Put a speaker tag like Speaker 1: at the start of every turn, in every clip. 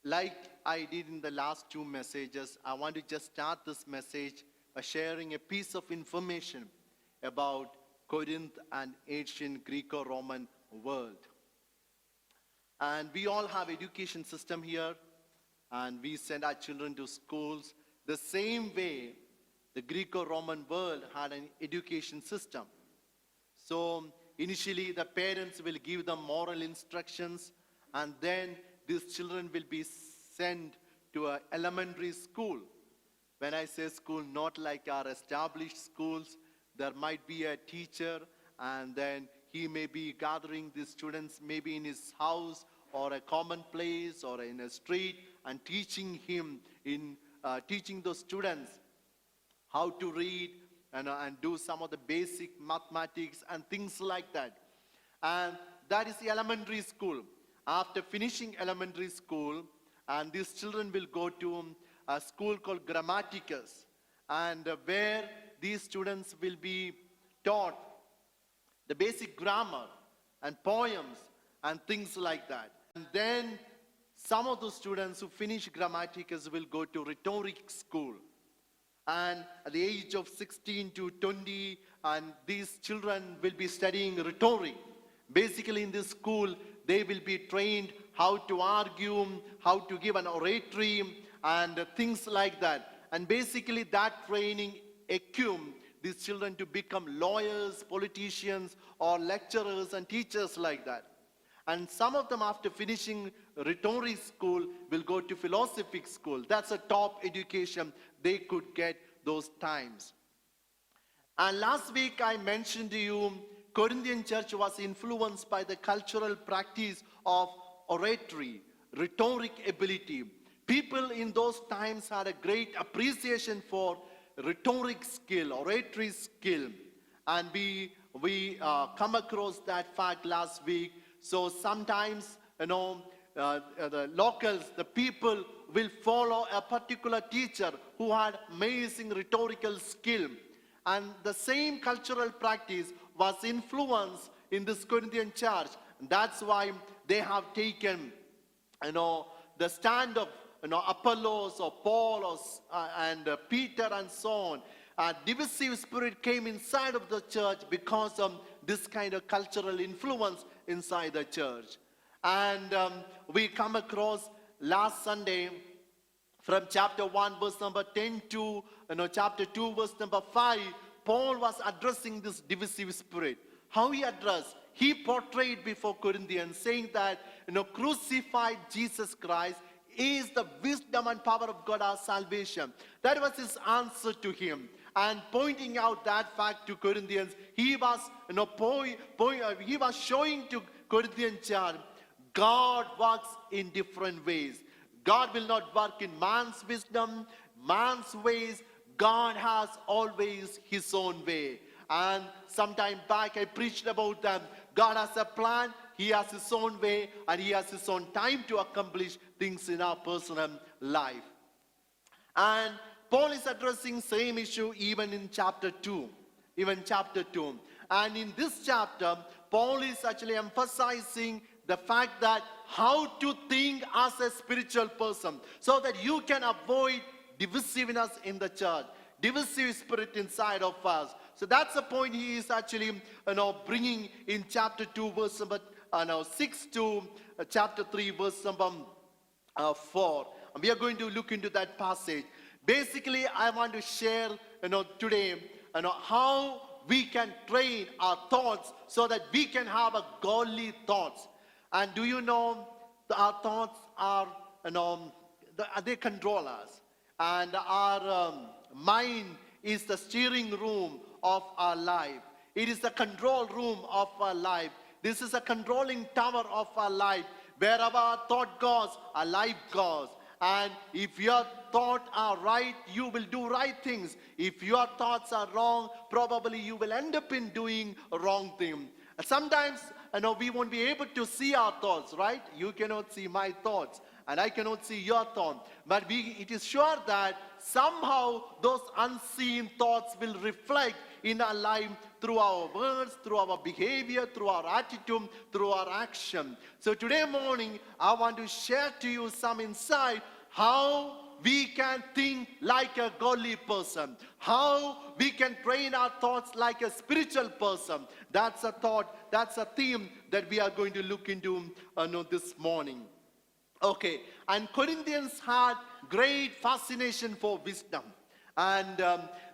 Speaker 1: like I did in the last two messages, I want to just start this message by sharing a piece of information about Corinth and ancient Greco-Roman world. And we all have education system here, and we send our children to schools the same way the Greco-Roman world had an education system. So initially the parents will give them moral instructions, and then these children will be sent to an elementary school. When I say school, not like our established schools, there might be a teacher, and then he may be gathering the students maybe in his house or a common place or in a street and teaching those students how to read and do some of the basic mathematics and things like that. And that is the elementary school. After finishing elementary school, and these children will go to a school called Grammaticus, and where these students will be taught the basic grammar and poems and things like that. And then some of the students who finish Grammaticus will go to rhetoric school. And at the age of 16 to 20, and these children will be studying rhetoric. Basically in this school, they will be trained how to argue, how to give an oratory, and things like that. And basically that training equips these children to become lawyers, politicians, or lecturers and teachers like that. And some of them, after finishing rhetoric school, will go to philosophic school. That's a top education they could get those times. And last week I mentioned to you, Corinthian church was influenced by the cultural practice of oratory, rhetoric ability. People in those times had a great appreciation for rhetoric skill, oratory skill. And we come across that fact last week. So sometimes, the locals, the people will follow a particular teacher who had amazing rhetorical skill. And the same cultural practice was influenced in this Corinthian church. That's why they have taken, the stand of, Apollos or Paul or, and Peter and so on. A divisive spirit came inside of the church because of this kind of cultural influence inside the church. And we come across last Sunday from chapter 1 verse number 10 to chapter 2 verse number 5, Paul was addressing this divisive spirit. How he addressed? He portrayed before Corinthians saying that crucified Jesus Christ is the wisdom and power of God our salvation. That was his answer to him. And pointing out that fact to Corinthians, he was he was showing to Corinthian church, God works in different ways. God will not work in man's wisdom, man's ways. God has always his own way. And sometime back I preached about that. God has a plan, he has his own way, and he has his own time to accomplish things in our personal life. And Paul is addressing same issue even in chapter 2. And in this chapter, Paul is actually emphasizing the fact that how to think as a spiritual person so that you can avoid divisiveness in the church, divisive spirit inside of us. So that's the point he is actually bringing in chapter 2 verse number 6 to chapter 3 verse number 4. And we are going to look into that passage. Basically, I want to share today how we can train our thoughts so that we can have a godly thoughts. And do you know our thoughts are they control us, and our mind is the steering room of our life. It is the control room of our life. This is a controlling tower of our life. Wherever our thought goes, our life goes. And if your thoughts are right, you will do right things. If your thoughts are wrong, probably you will end up in doing a wrong thing. Sometimes, we won't be able to see our thoughts, right? You cannot see my thoughts, and I cannot see your thoughts. But it is sure that somehow those unseen thoughts will reflect in our life through our words, through our behavior, through our attitude, through our action. So today morning, I want to share to you some insight how we can think like a godly person, how we can train our thoughts like a spiritual person. That's a thought, that's a theme that we are going to look into this morning. Okay, and Corinthians had great fascination for wisdom, and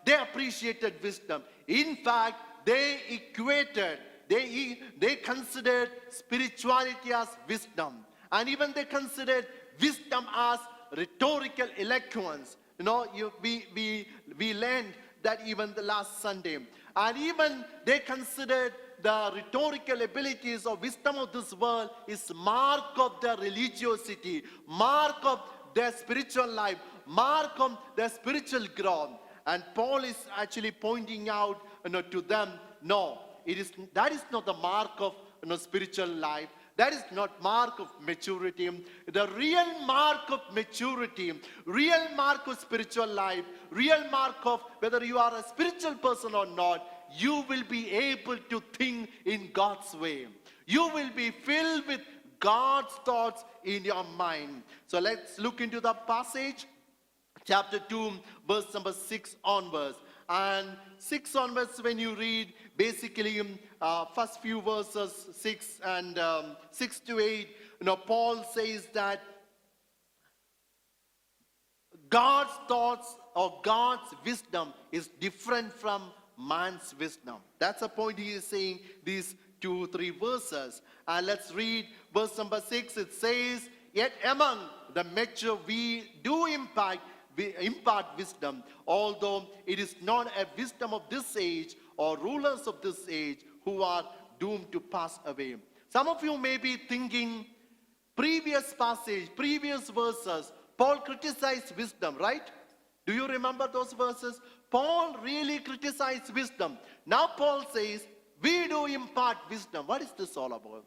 Speaker 1: they appreciated wisdom. In fact, they equated, they considered spirituality as wisdom, and even they considered wisdom as rhetorical eloquence. We learned that even the last Sunday. And even they considered the rhetorical abilities or wisdom of this world is mark of their religiosity, mark of their spiritual life, mark of their spiritual growth. And Paul is actually pointing out to them, no, that is not the mark of spiritual life. That is not mark of maturity. The real mark of maturity, real mark of spiritual life, real mark of whether you are a spiritual person or not, you will be able to think in God's way. You will be filled with God's thoughts in your mind. So let's look into the passage, chapter 2, verse number 6 onwards. And 6 onwards, when you read, basically, first few verses, 6 and 6 to 8, Paul says that God's thoughts or God's wisdom is different from man's wisdom. That's the point he is saying, these 2-3 verses. And let's read verse number 6. It says, yet among the mature we do impart wisdom, although it is not a wisdom of this age or rulers of this age who are doomed to pass away. Some of you may be thinking, previous passage, previous verses, Paul criticized wisdom, right? Do you remember those verses? Paul really criticized wisdom. Now Paul says, we do impart wisdom. What is this all about?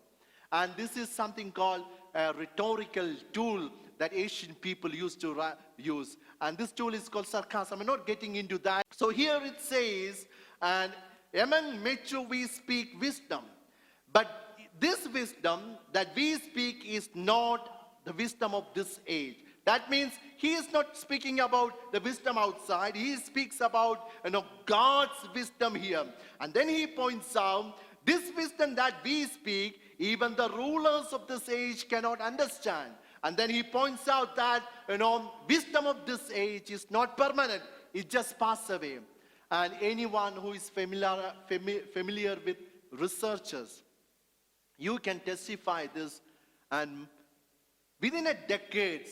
Speaker 1: And this is something called a rhetorical tool that Asian people used to use. And this tool is called sarcasm. I'm not getting into that. So here it says, and among mature we speak wisdom. But this wisdom that we speak is not the wisdom of this age. That means he is not speaking about the wisdom outside. He speaks about God's wisdom here. And then he points out, this wisdom that we speak, even the rulers of this age cannot understand. And then he points out that, wisdom of this age is not permanent. It just passes away. And anyone who is familiar with researchers, you can testify this. And within a decade,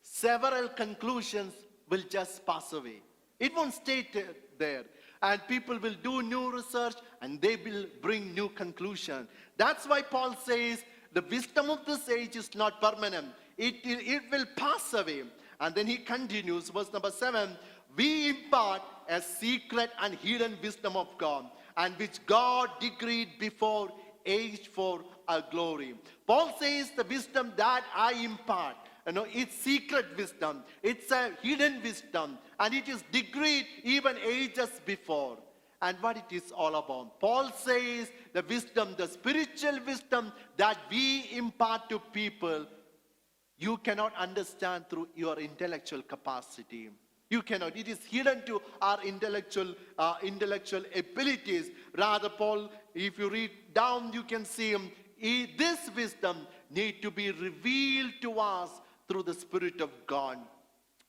Speaker 1: several conclusions will just pass away. It won't stay there. And people will do new research and they will bring new conclusions. That's why Paul says the wisdom of this age is not permanent. It will pass away. And then he continues, verse number 7, we impart a secret and hidden wisdom of God, and which God decreed before age for our glory. Paul says the wisdom that I impart, it's secret wisdom, it's a hidden wisdom, and it is decreed even ages before. And what it is all about. Paul says the wisdom, the spiritual wisdom that we impart to people, you cannot understand through your intellectual capacity. You cannot. It is hidden to our intellectual abilities. Rather, Paul, if you read down, you can see this wisdom need to be revealed to us through the Spirit of God.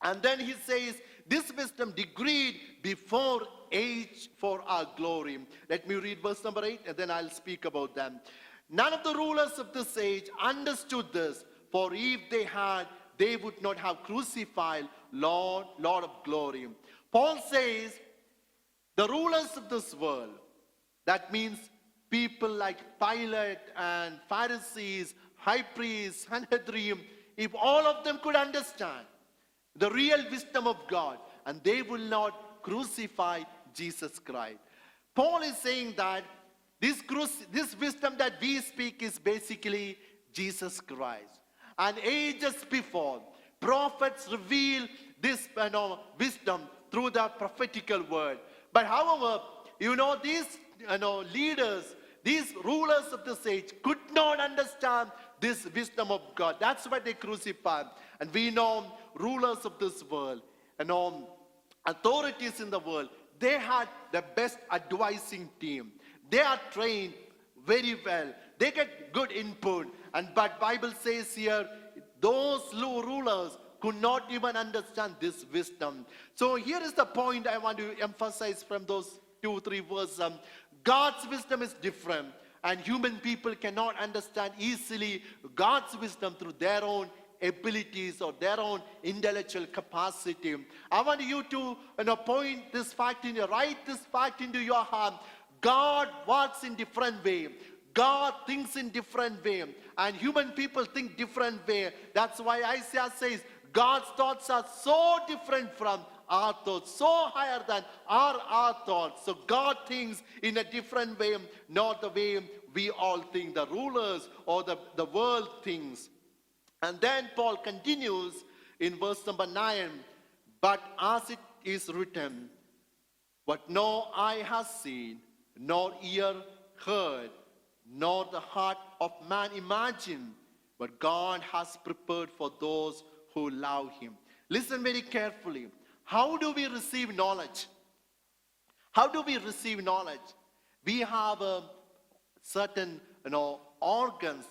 Speaker 1: And then he says, this wisdom decreed before age for our glory. Let me read verse number 8 and then I'll speak about them. None of the rulers of this age understood this, for if they had, they would not have crucified Lord of glory. Paul says, the rulers of this world, that means people like Pilate and Pharisees, high priests, Sanhedrin, if all of them could understand the real wisdom of God, and they will not crucify Jesus Christ. Paul is saying that this wisdom that we speak is basically Jesus Christ. And ages before, prophets reveal this wisdom through the prophetical word. But however, these leaders, these rulers of this age could not understand this wisdom of God. That's why they crucified. And we know rulers of this world, authorities in the world, they had the best advising team. They are trained very well. They get good input. But Bible says here, those rulers could not even understand this wisdom. So here is the point I want to emphasize from those 2-3 verses. God's wisdom is different, and human people cannot understand easily God's wisdom through their own abilities or their own intellectual capacity. I want you to point this fact write this fact into your heart. God works in different way. God thinks in different way, and human people think different way. That's why Isaiah says God's thoughts are so different from our thoughts, so higher than our thoughts. So God thinks in a different way, not the way we all think, the rulers or the world thinks. And then Paul continues in verse number 9, but as it is written, what no eye has seen, nor ear heard, nor the heart of man imagined, but God has prepared for those who love him. Listen very carefully. How do we receive knowledge? How do we receive knowledge? We have certain organs,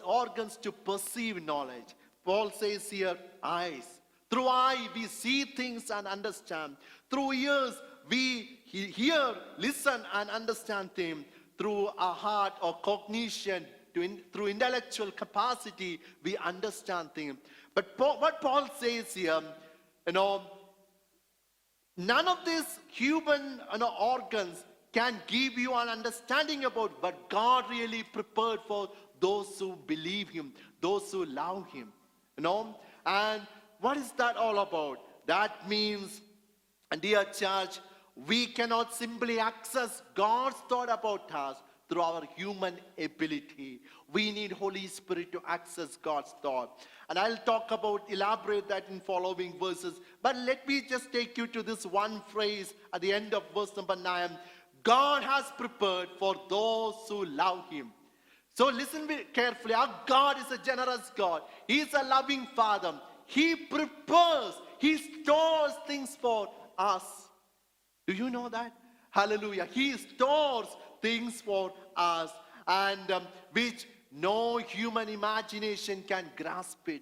Speaker 1: organs to perceive knowledge. Paul says here, eyes. Through eye we see things and understand. Through ears we hear, listen and understand things. Through our heart or cognition, through intellectual capacity, we understand things. But what Paul says here, none of these human organs can give you an understanding about what God really prepared for those who believe him, those who love him. And what is that all about? That means, dear church, we cannot simply access God's thought about us through our human ability. We need Holy Spirit to access God's thought. And I'll elaborate that in following verses. But let me just take you to this one phrase at the end of verse number 9. God has prepared for those who love him. So listen very carefully. Our God is a generous God. He is a loving Father. He prepares, he stores things for us. Do you know that? Hallelujah. He stores things for us, and which no human imagination can grasp it.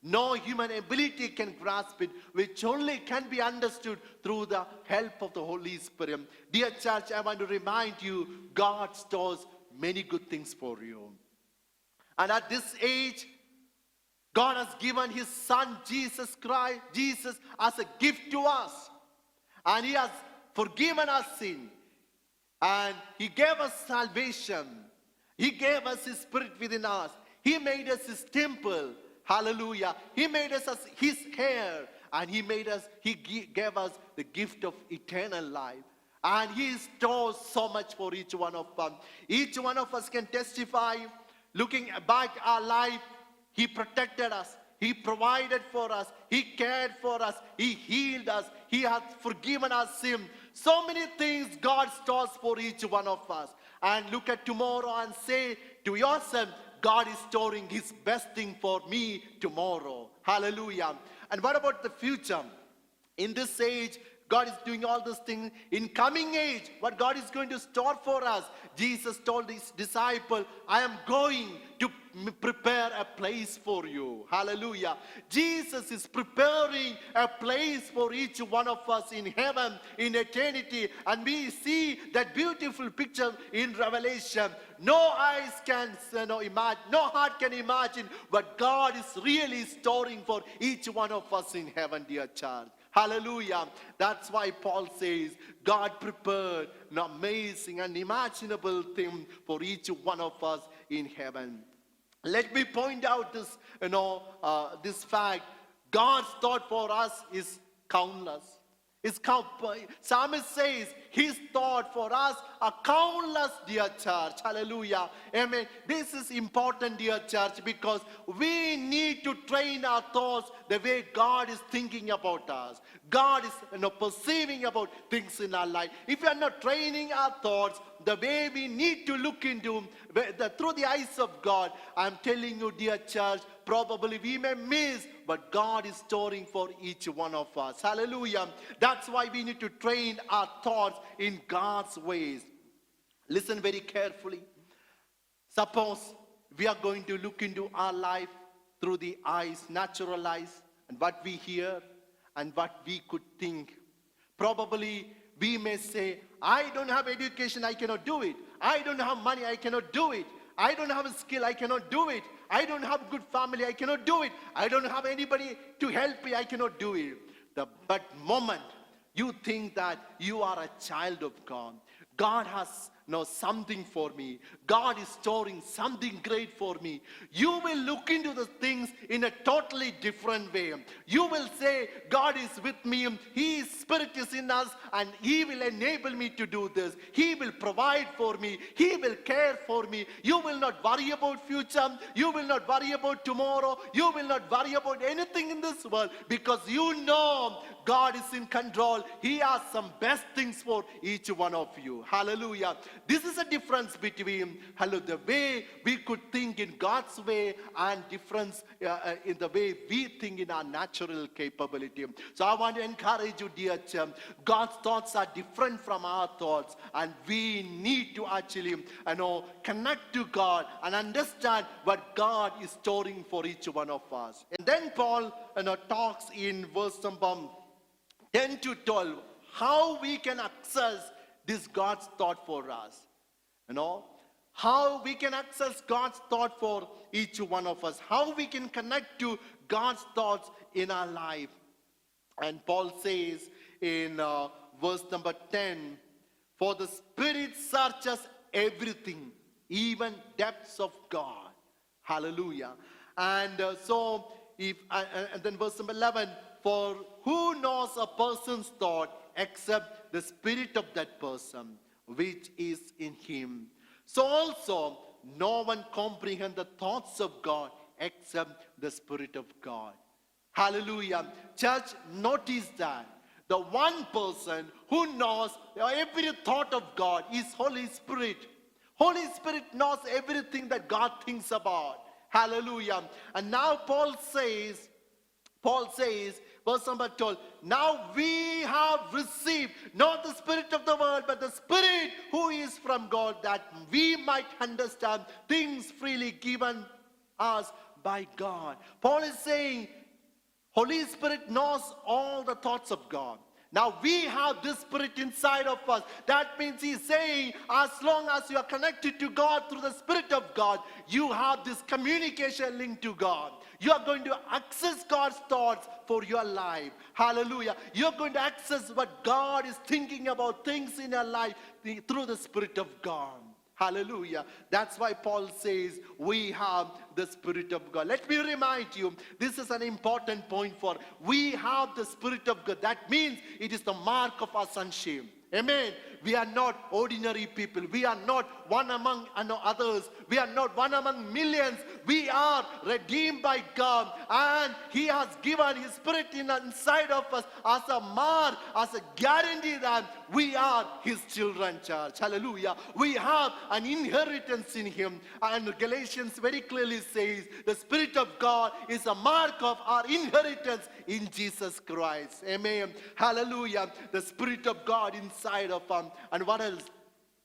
Speaker 1: No human ability can grasp it, which only can be understood through the help of the Holy Spirit. Dear church, I want to remind you, God stores many good things for you. And at this age, God has given his Son, Jesus Christ, Jesus, as a gift to us. And he has forgiven our sin. And he gave us salvation. He gave us his Spirit within us. He made us his temple. Hallelujah. He made us as his hair. And he gave us the gift of eternal life. And he stores so much for each one of us. Each one of us can testify, looking back our life, he protected us. He provided for us. He cared for us. He healed us. He has forgiven our sin. So many things God stores for each one of us. And look at tomorrow and say to yourself, God is storing his best thing for me tomorrow. Hallelujah. And what about the future? In this age, God is doing all these things. In coming age, what God is going to store for us, Jesus told his disciple, I am going to prepare a place for you. Hallelujah. Jesus is preparing a place for each one of us in heaven, in eternity. And we see that beautiful picture in Revelation. No eyes can imagine, no heart can imagine what God is really storing for each one of us in heaven, dear child. Hallelujah. That's why Paul says God prepared an amazing and unimaginable thing for each one of us in heaven. Let me point out this, this fact. God's thought for us is countless. Psalmist says his thought for us are countless, dear church. Hallelujah. Amen. This is important, dear church, because we need to train our thoughts the way God is thinking about us. God is perceiving about things in our life. If we are not training our thoughts the way we need to look into through the eyes of God, I'm telling you, dear church, probably we may miss what God is storing for each one of us. Hallelujah. That's why we need to train our thoughts in God's ways. Listen very carefully. Suppose we are going to look into our life through the eyes, natural eyes, and what we hear and what we could think. Probably we may say, I don't have education, I cannot do it. I don't have money, I cannot do it. I don't have a skill, I cannot do it. I don't have good family, I cannot do it. I don't have anybody to help me, I cannot do it. But moment you think that you are a child of God, God has something for me, God is storing something great for me, you will look into the things in a totally different way. You will say, God is with me, His Spirit is in us, and He will enable me to do this. He will provide for me, He will care for me. You will not worry about future, you will not worry about tomorrow, you will not worry about anything in this world, because you know God is in control. He has some best things for each one of you. Hallelujah. This is a difference between the way we could think in God's way and difference in the way we think in our natural capability. So I want to encourage you, dear church, God's thoughts are different from our thoughts, and we need to actually connect to God and understand what God is storing for each one of us. And then Paul talks in verse number 10 to 12 how we can access this God's thought for us. How we can access God's thought for each one of us. How we can connect to God's thoughts in our life. And Paul says in verse number 10, for the Spirit searches everything, even depths of God. Hallelujah. And and then verse number 11, for who knows a person's thought except the spirit of that person which is in him? So also no one comprehends the thoughts of God except the Spirit of God. Hallelujah. Church, notice that the one person who knows every thought of God is Holy Spirit. Holy Spirit knows everything that God thinks about. Hallelujah. And now Paul says, verse number 12, now we have received not the spirit of the world, but the Spirit who is from God, that we might understand things freely given us by God. Paul is saying, Holy Spirit knows all the thoughts of God. Now we have this Spirit inside of us. That means he's saying, as long as you are connected to God through the Spirit of God, you have this communication link to God. You are going to access God's thoughts for your life. Hallelujah. You're going to access what God is thinking about things in your life through the Spirit of God. Hallelujah. That's why Paul says we have the Spirit of God. Let me remind you, this is an important point we have the Spirit of God. That means it is the mark of our sonship. Amen. We are not ordinary people. We are not one among others. We are not one among millions. We are redeemed by God, and He has given His Spirit inside of us as a mark, as a guarantee that we are His children, church. Hallelujah. We have an inheritance in Him. And Galatians very clearly says the Spirit of God is a mark of our inheritance in Jesus Christ. Amen. Hallelujah. The Spirit of God inside of us. And what else?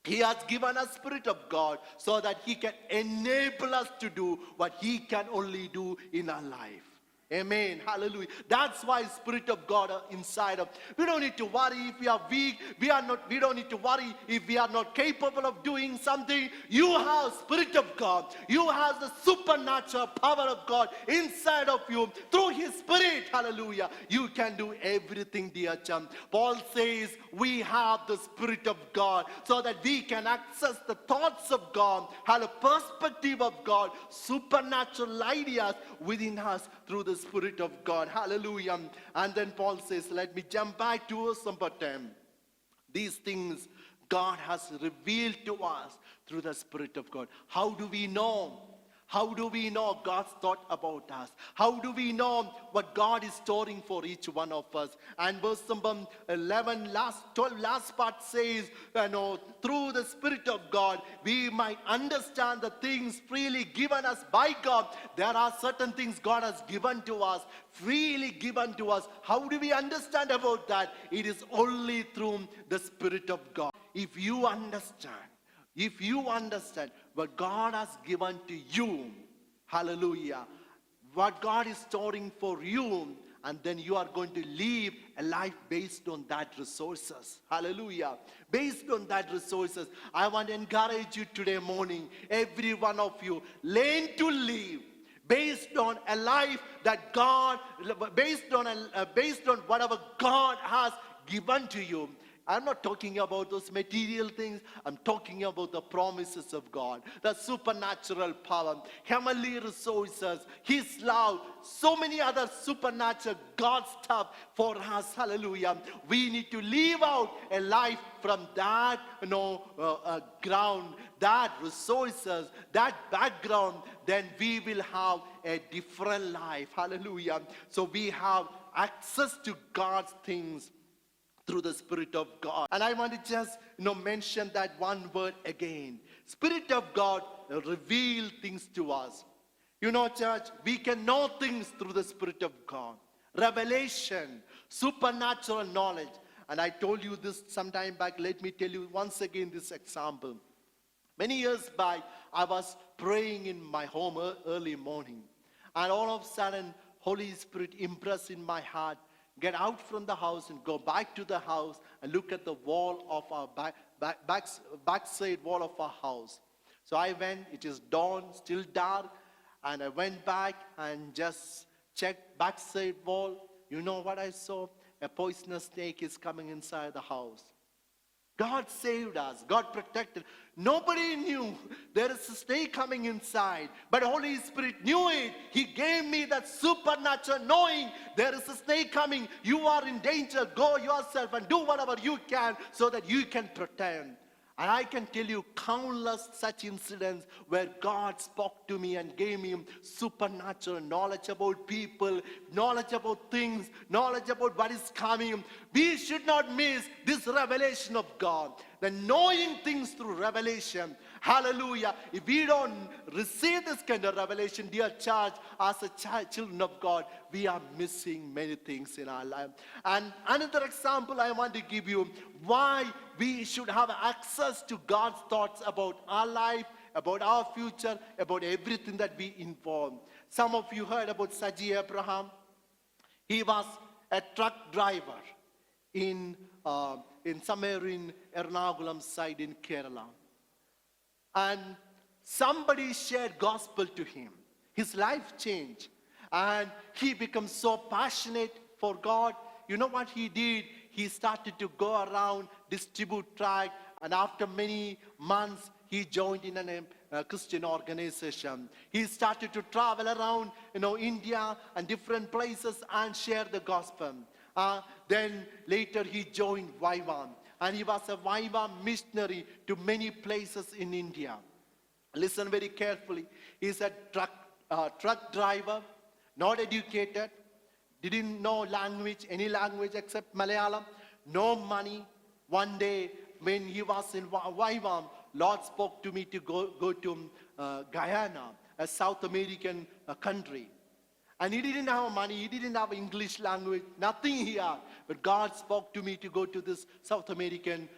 Speaker 1: He has given us Spirit of God so that He can enable us to do what He can only do in our life. Amen. Hallelujah. That's why Spirit of God are inside of. We don't need to worry if we are weak. We don't need to worry if we are not capable of doing something. You have Spirit of God. You have the supernatural power of God inside of you through His Spirit. Hallelujah. You can do everything, dear chum. Paul says we have the Spirit of God so that we can access the thoughts of God, have a perspective of God, supernatural ideas within us through the Spirit of God. Hallelujah. And then Paul says, let me jump back to verse number 10. These things God has revealed to us through the Spirit of God. How do we know? How do we know God's thought about us? How do we know what God is storing for each one of us? And verse number 11, last part says, through the Spirit of God, we might understand the things freely given us by God. There are certain things God has given to us, freely given to us. How do we understand about that? It is only through the Spirit of God. If you understand what God has given to you, hallelujah, what God is storing for you, and then you are going to live a life based on that resources. Hallelujah. Based on that resources, I want to encourage you today morning, every one of you, learn to live based on a life that God, based on whatever God has given to you. I'm not talking about those material things. I'm talking about the promises of God, the supernatural power, heavenly resources, His love, so many other supernatural God stuff for us. Hallelujah. We need to live out a life from that ground, that resources, that background. Then we will have a different life. Hallelujah. So we have access to God's things through the Spirit of God. And I want to just mention that one word again. Spirit of God reveal things to us. Church, we can know things through the Spirit of God. Revelation, supernatural knowledge. And I told you this sometime back. Let me tell you once again this example. Many years back, I was praying in my home early morning. And all of a sudden, Holy Spirit impressed in my heart, get out from the house and go back to the house and look at the wall of our backside wall of our house. So I went, it is dawn, still dark, and I went back and just checked backside wall. You know what I saw? A poisonous snake is coming inside the house. God saved us. God protected. Nobody knew there is a snake coming inside. But Holy Spirit knew it. He gave me that supernatural knowing there is a snake coming. You are in danger. Go yourself and do whatever you can so that you can protect. And I can tell you countless such incidents where God spoke to me and gave me supernatural knowledge about people, knowledge about things, knowledge about what is coming. We should not miss this revelation of God. The knowing things through revelation. Hallelujah. If we don't receive this kind of revelation, dear church, as a children of God, we are missing many things in our life. And another example I want to give you why we should have access to God's thoughts about our life, about our future, about everything that we involve. Some of you heard about Saji Abraham. He was a truck driver in somewhere in Ernakulam side in Kerala. And somebody shared gospel to him. His life changed. And he became so passionate for God. You know what he did? He started to go around, distribute tract. And after many months, he joined in a Christian organization. He started to travel around, India and different places and share the gospel. Then later he joined Viva. And he was a Viva missionary to many places in India. Listen very carefully. He's a truck driver, not educated, didn't know language, any language except Malayalam, no money. One day when he was in Viva, Lord spoke to me to go to Guyana, a South American country. And he didn't have money, he didn't have English language, nothing here. But God spoke to me to go to this South American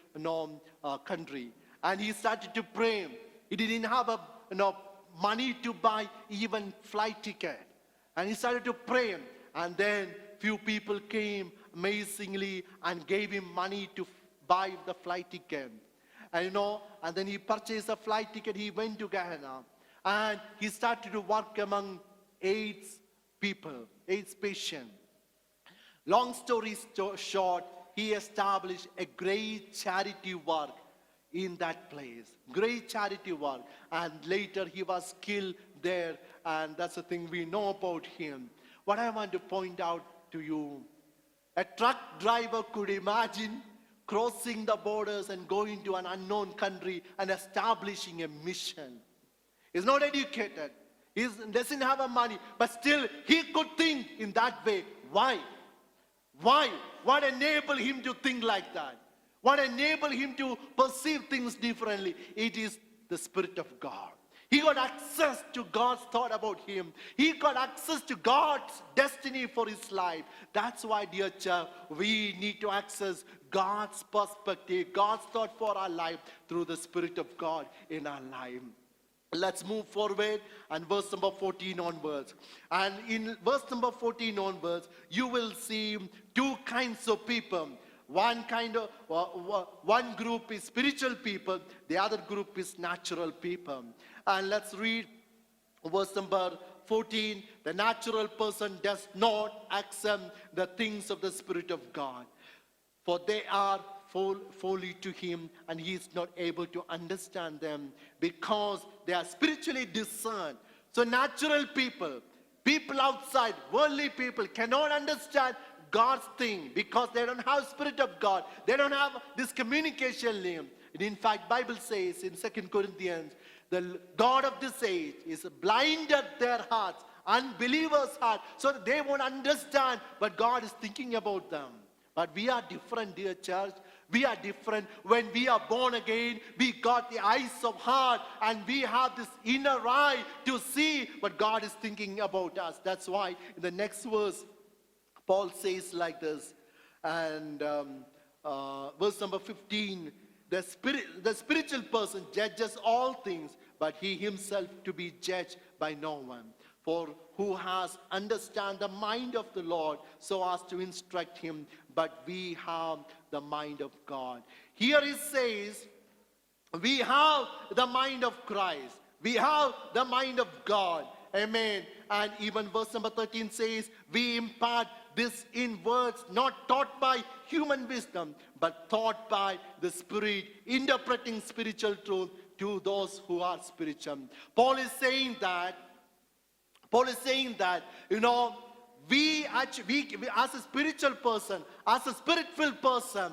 Speaker 1: country. And he started to pray. He didn't have money to buy even flight ticket. And he started to pray. And then few people came amazingly and gave him money to buy the flight ticket. And and then he purchased a flight ticket. He went to Guyana. And he started to work among AIDS people, AIDS patients. Long story short, he established a great charity work in that place. Great charity work. And later he was killed there. And that's the thing we know about him. What I want to point out to you, a truck driver could imagine crossing the borders and going to an unknown country and establishing a mission. He's not educated. He doesn't have a money, but still he could think in that way. Why? Why? What enabled him to think like that? What enabled him to perceive things differently? It is the Spirit of God. He got access to God's thought about him. He got access to God's destiny for his life. That's why, dear church, we need to access God's perspective, God's thought for our life through the Spirit of God in our life. Let's move forward and verse number 14 onwards. And in verse number 14 onwards, you will see two kinds of people. One group is spiritual people, the other group is natural people. And let's read verse number 14. The natural person does not accept the things of the Spirit of God, for they are folly to him, and he is not able to understand them because they are spiritually discerned. So natural people, people outside, worldly people cannot understand God's thing because they don't have Spirit of God. They don't have this communication link. And in fact, Bible says in 2 Corinthians, the God of this age is blinded their hearts, unbelievers' heart, so that they won't understand what God is thinking about them. But we are different, dear church. We are different. When we are born again, we got the eyes of heart, and we have this inner eye to see what God is thinking about us. That's why in the next verse, Paul says like this, and verse number 15, the spiritual person judges all things, but he himself to be judged by no one. For who has understand the mind of the Lord so as to instruct him, but we have the mind of God. Here it says, we have the mind of Christ. We have the mind of God. Amen. And even verse number 13 says, we impart this in words not taught by human wisdom, but taught by the Spirit, interpreting spiritual truth to those who are spiritual. Paul is saying that, we as a spiritual person, as a spirit-filled person,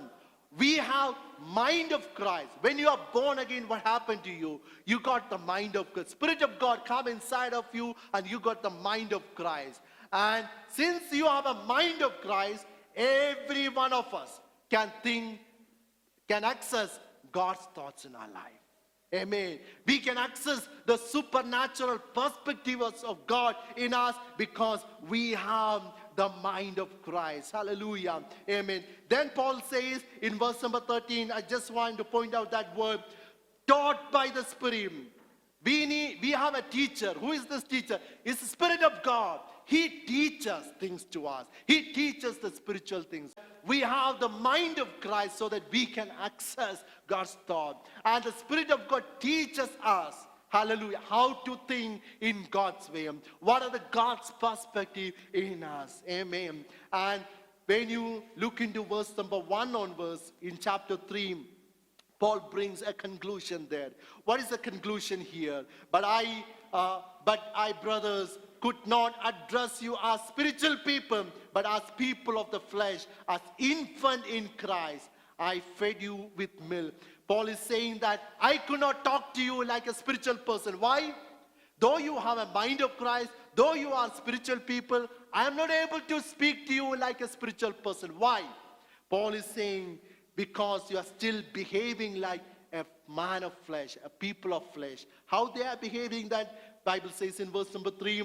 Speaker 1: we have mind of Christ. When you are born again, what happened to you? You got the mind of God. Spirit of God come inside of you, and you got the mind of Christ. And since you have a mind of Christ, every one of us can think, can access God's thoughts in our life. Amen. We can access the supernatural perspectives of God in us because we have the mind of Christ. Hallelujah. Amen. Then Paul says in verse number 13, I just want to point out that word, taught by the Spirit. We have a teacher. Who is this teacher? It's the Spirit of God. He teaches things to us. He teaches the spiritual things. We have the mind of Christ so that we can access God's thought. And the Spirit of God teaches us, hallelujah, how to think in God's way. What are the God's perspective in us? Amen. And when you look into verse number 1 onwards in chapter 3, Paul brings a conclusion there. What is the conclusion here? But I, brothers, could not address you as spiritual people, but as people of the flesh, as infant in Christ. I fed you with milk. Paul is saying that I could not talk to you like a spiritual person. Why? Though you have a mind of Christ, though you are spiritual people, I am not able to speak to you like a spiritual person. Why? Paul is saying, because you are still behaving like a man of flesh, a people of flesh. How they are behaving, that Bible says in verse number 3,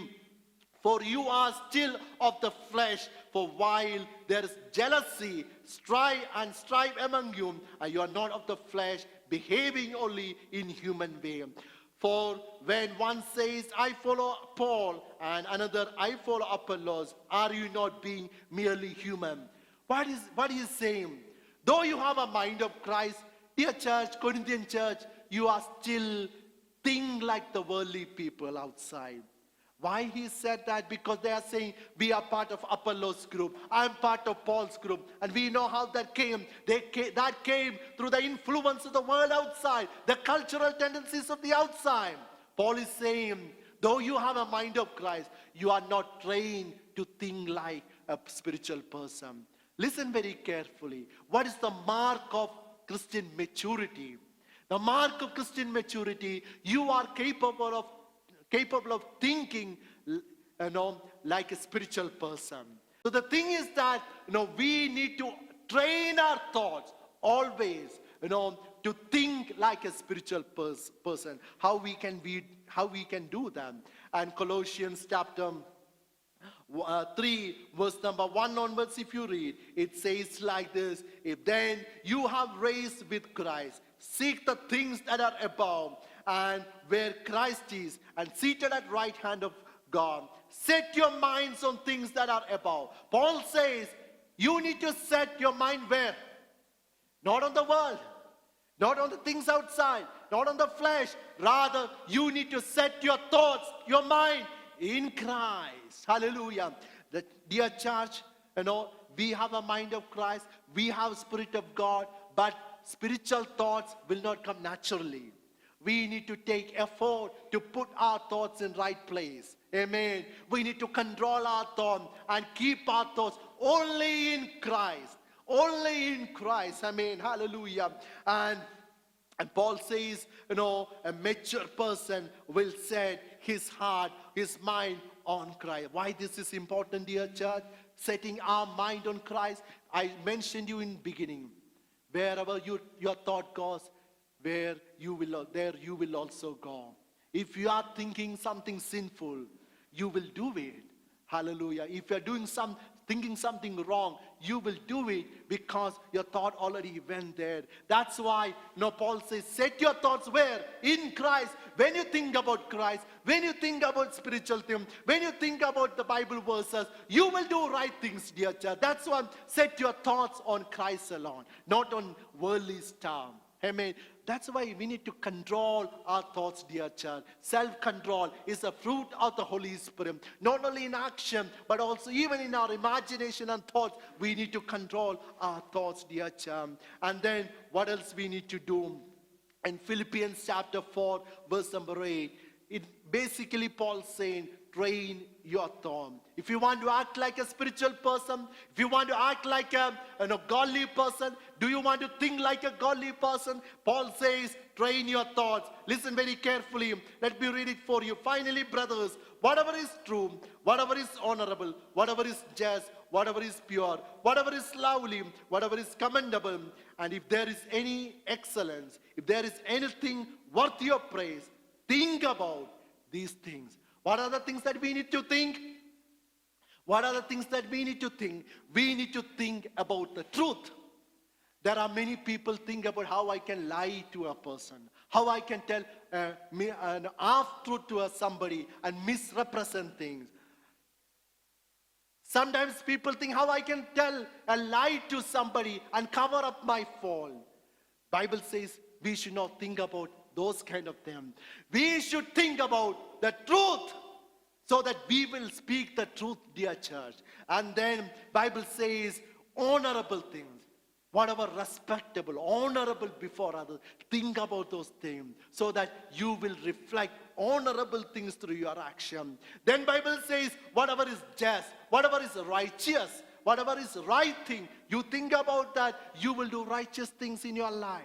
Speaker 1: for you are still of the flesh, for while there is jealousy, strife among you, and you are not of the flesh, behaving only in human way. For when one says, I follow Paul, and another, I follow Apollos, are you not being merely human? What is he saying? Though you have a mind of Christ, dear church, Corinthian church, you are still think like the worldly people outside. Why he said that? Because they are saying, we are part of Apollos group, I'm part of Paul's group, and we know how that came. That came through the influence of the world outside, the cultural tendencies of the outside. Paul is saying, Though you have a mind of Christ, you are not trained to think like a spiritual person. Listen very carefully. What is the mark of Christian maturity? The mark of Christian maturity, you are capable of thinking, like a spiritual person. So the thing is that, we need to train our thoughts always, to think like a spiritual person. How we can do that? And Colossians chapter 3 verse number 1 onwards, if you read, it says like this: if then you have raised with Christ, seek the things that are above and where Christ is, and seated at right hand of God. Set your minds on things that are above. Paul says you need to set your mind where? Not on the world, not on the things outside, not on the flesh. Rather, you need to set your thoughts, your mind in Christ. Hallelujah. The dear church, we have a mind of Christ, we have Spirit of God, but spiritual thoughts will not come naturally. We need to take effort to put our thoughts in right place. Amen. We need to control our thoughts and keep our thoughts only in Christ. Only in Christ. Amen. Hallelujah. And Paul says, a mature person will set his heart, his mind on Christ. Why this is important, dear church? Setting our mind on Christ. I mentioned you in beginning. Wherever your thought goes, there you will also go. If you are thinking something sinful, you will do it. Hallelujah. If you are thinking something wrong, you will do it because your thought already went there. That's why Paul says, set your thoughts where? In Christ. When you think about Christ, when you think about spiritual things, when you think about the Bible verses, you will do right things, dear church. That's why set your thoughts on Christ alone, not on worldly stuff. Amen. That's why we need to control our thoughts, dear child. Self-control is a fruit of the Holy Spirit. Not only in action, but also even in our imagination and thoughts, we need to control our thoughts, dear child. And then what else we need to do? In Philippians chapter 4, verse number 8, it basically Paul saying, train your thought. If you want to act like a spiritual person, if you want to act like a godly person, do you want to think like a godly person? Paul says, train your thoughts. Listen very carefully. Let me read it for you. Finally, brothers, whatever is true, whatever is honorable, whatever is just, whatever is pure, whatever is lovely, whatever is commendable, and if there is any excellence, if there is anything worthy of praise, think about these things. What are the things that we need to think? What are the things that we need to think? We need to think about the truth. There are many people think about how I can lie to a person, how I can tell an half-truth to somebody and misrepresent things. Sometimes people think how I can tell a lie to somebody and cover up my fault. Bible says we should not think about those kind of things. We should think about the truth so that we will speak the truth, dear church. And then Bible says honorable things. Whatever respectable, honorable before others, think about those things so that you will reflect honorable things through your action. Then Bible says whatever is just, whatever is righteous, whatever is right thing, you think about that, you will do righteous things in your life.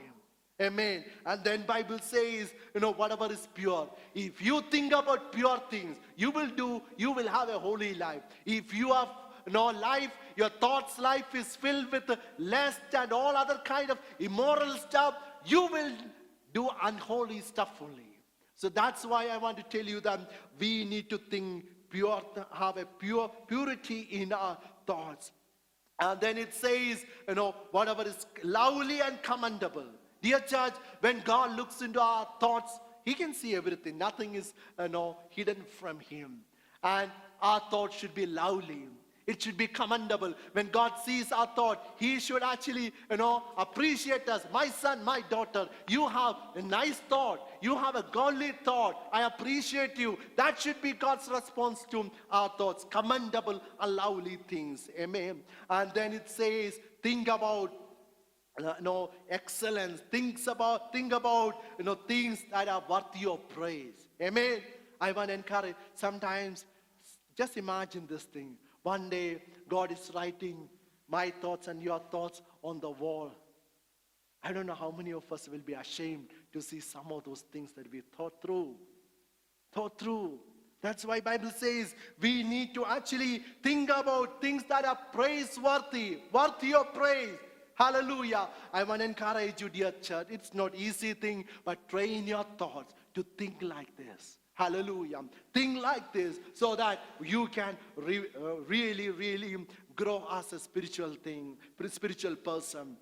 Speaker 1: Amen. And then Bible says, whatever is pure. If you think about pure things, you will have a holy life. If you have life, your thoughts life is filled with lust and all other kind of immoral stuff, you will do unholy stuff only. So that's why I want to tell you that we need to think pure, have a purity in our thoughts. And then it says, whatever is lovely and commendable. Dear church, when God looks into our thoughts, He can see everything. Nothing is hidden from Him. And our thoughts should be lovely. It should be commendable. When God sees our thought, He should actually, appreciate us. My son, my daughter, you have a nice thought. You have a godly thought. I appreciate you. That should be God's response to our thoughts. Commendable and lovely things. Amen. And then it says, think about excellence. Think about things that are worthy of praise. Amen. I want to encourage, sometimes, just imagine this thing. One day, God is writing my thoughts and your thoughts on the wall. I don't know how many of us will be ashamed to see some of those things that we thought through. That's why Bible says we need to actually think about things that are praiseworthy, worthy of praise. Hallelujah. I want to encourage you, dear church. It's not easy thing, but train your thoughts to think like this. Hallelujah. Think like this so that you can really grow as a spiritual person.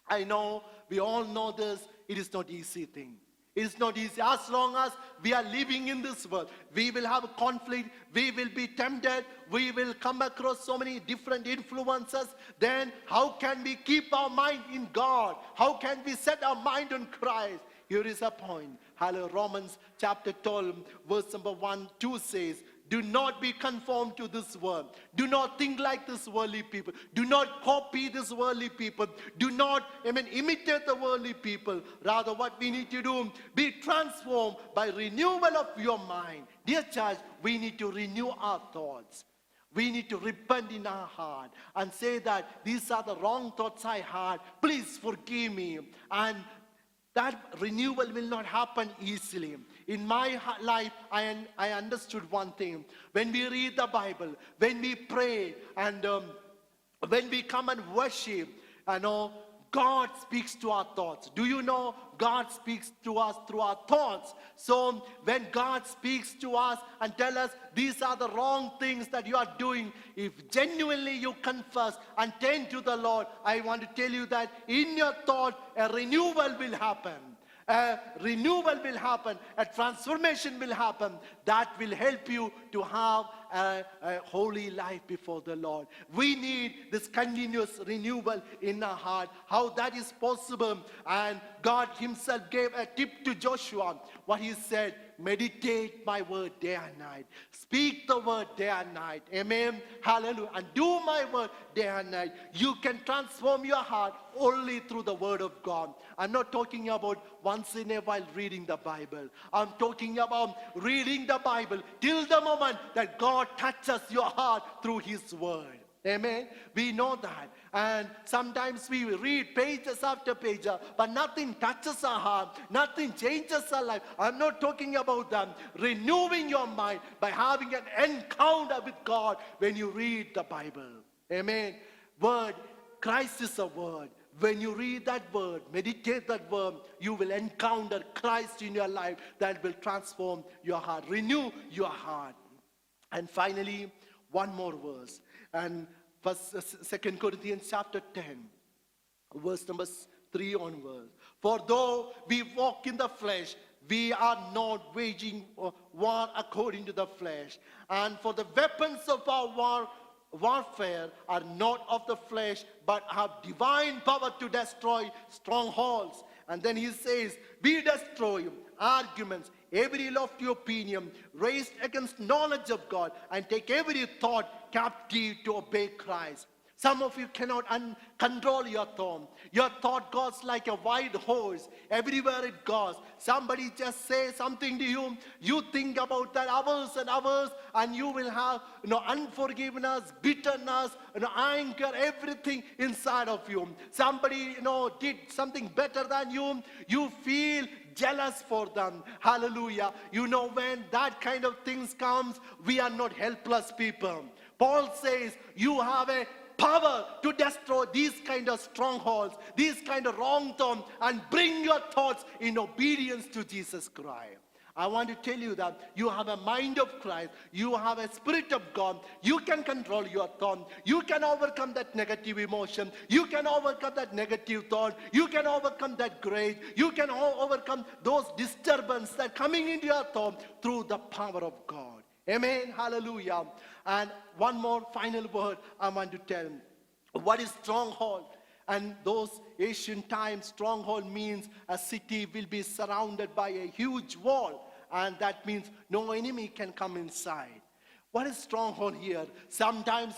Speaker 1: I know, we all know this. It is not easy thing. It is not easy. As long as we are living in this world, we will have a conflict, we will be tempted, we will come across so many different influences. Then how can we keep our mind in God? How can we set our mind on Christ? Here is a point. Hallelujah. Romans chapter 12, verse number 1, 2 says, do not be conformed to this world. Do not think like this worldly people. Do not copy this worldly people. Do not imitate the worldly people. Rather, what we need to do, be transformed by renewal of your mind. Dear church, we need to renew our thoughts. We need to repent in our heart and say that these are the wrong thoughts I had. Please forgive me. And that renewal will not happen easily. In my life, I understood one thing. When we read the Bible, when we pray, and when we come and worship, God speaks to our thoughts. Do you know God speaks to us through our thoughts? So when God speaks to us and tell us these are the wrong things that you are doing, if genuinely you confess and turn to the Lord, I want to tell you that in your thought, a renewal will happen. A renewal will happen. A transformation will happen. That will help you to have a holy life before the Lord. We need this continuous renewal in our heart. How that is possible? And God himself gave a tip to Joshua. What he said, meditate my word day and night. Speak the word day and night. Amen. Hallelujah. And do my word day and night. You can transform your heart only through the word of God. I'm not talking about once in a while reading the Bible. I'm talking about reading the Bible till the moment that God touches your heart through his word. Amen. We know that. And sometimes we read pages after pages, but nothing touches our heart. Nothing changes our life. I'm not talking about them. Renewing your mind by having an encounter with God when you read the Bible. Amen. Word. Christ is a word. When you read that word, meditate that word, you will encounter Christ in your life that will transform your heart, renew your heart. And finally, one more verse. And 2 Corinthians chapter 10, verse number 3 onwards. For though we walk in the flesh, we are not waging war according to the flesh. And for the weapons of our warfare are not of the flesh, but have divine power to destroy strongholds. And then he says, we destroy arguments, every lofty opinion raised against knowledge of God, and take every thought captive to obey Christ. Some of you cannot control your thought. Your thought goes like a wild horse. Everywhere it goes. Somebody just says something to you. You think about that hours and hours, and you will have unforgiveness, bitterness, anger, everything inside of you. Somebody did something better than you. You feel jealous for them. Hallelujah. When that kind of things comes, we are not helpless people. Paul says you have a power to destroy these kind of strongholds, these kind of wrong thoughts, and bring your thoughts in obedience to Jesus Christ. I want to tell you that you have a mind of Christ. You have a spirit of God. You can control your thought. You can overcome that negative emotion. You can overcome that negative thought. You can overcome that grade. You can overcome those disturbances that are coming into your thought through the power of God. Amen. Hallelujah. And one more final word I want to tell. What is stronghold? And those ancient times, stronghold means a city will be surrounded by a huge wall. And that means no enemy can come inside. What is stronghold here? Sometimes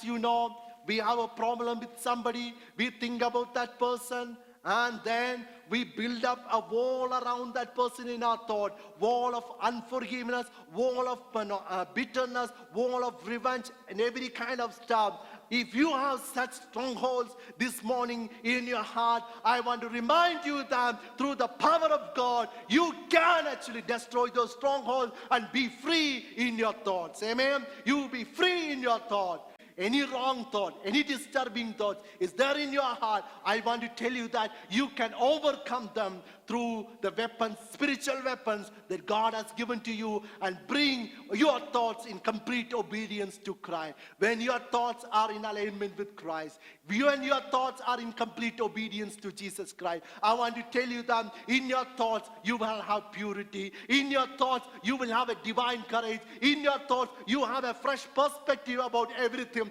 Speaker 1: we have a problem with somebody. We think about that person. And then we build up a wall around that person in our thought, wall of unforgiveness, wall of bitterness, wall of revenge, and every kind of stuff. If you have such strongholds this morning in your heart, I want to remind you that through the power of God, you can actually destroy those strongholds and be free in your thoughts. Amen? You will be free in your thought. Any wrong thought, any disturbing thought is there in your heart, I want to tell you that you can overcome them through the weapons, spiritual weapons that God has given to you, and bring your thoughts in complete obedience to Christ. When your thoughts are in alignment with Christ, when your thoughts are in complete obedience to Jesus Christ, I want to tell you that in your thoughts you will have purity. In your thoughts you will have a divine courage. In your thoughts you have a fresh perspective about everything.